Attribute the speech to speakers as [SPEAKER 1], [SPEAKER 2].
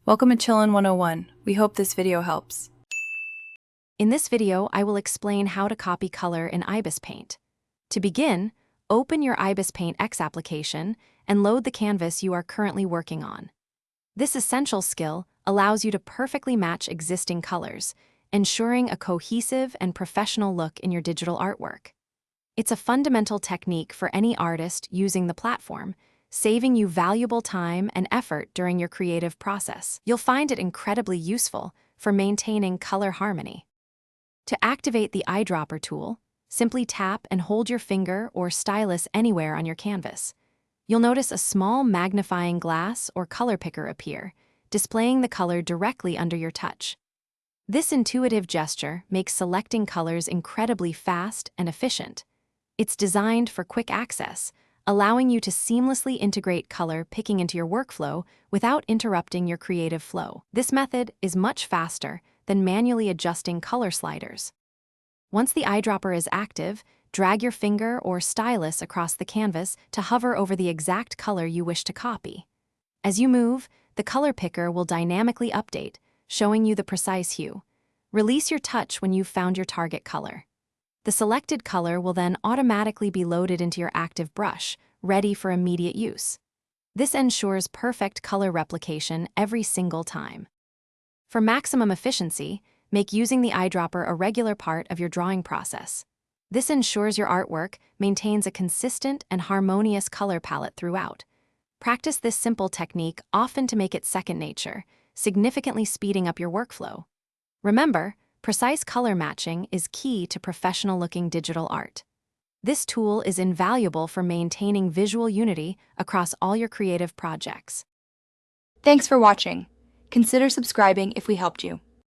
[SPEAKER 1] Welcome to Chillin' 101. We hope this video helps.
[SPEAKER 2] In this video, I will explain how to copy color in IbisPaint. To begin, open your IbisPaint X application and load the canvas you are currently working on. This essential skill allows you to perfectly match existing colors, ensuring a cohesive and professional look in your digital artwork. It's a fundamental technique for any artist using the platform, saving you valuable time and effort during your creative process. You'll find it incredibly useful for maintaining color harmony. To activate the eyedropper tool, simply tap and hold your finger or stylus anywhere on your canvas. You'll notice a small magnifying glass or color picker appear, displaying the color directly under your touch. This intuitive gesture makes selecting colors incredibly fast and efficient. It's designed for quick access, allowing you to seamlessly integrate color picking into your workflow without interrupting your creative flow. This method is much faster than manually adjusting color sliders. Once the eyedropper is active, drag your finger or stylus across the canvas to hover over the exact color you wish to copy. As you move, the color picker will dynamically update, showing you the precise hue. Release your touch when you've found your target color. The selected color will then automatically be loaded into your active brush, ready for immediate use. This ensures perfect color replication every single time. For maximum efficiency, make using the eyedropper a regular part of your drawing process. This ensures your artwork maintains a consistent and harmonious color palette throughout. Practice this simple technique often to make it second nature, significantly speeding up your workflow. Remember, precise color matching is key to professional-looking digital art. This tool is invaluable for maintaining visual unity across all your creative projects.
[SPEAKER 3] Thanks for watching. Consider subscribing if we helped you.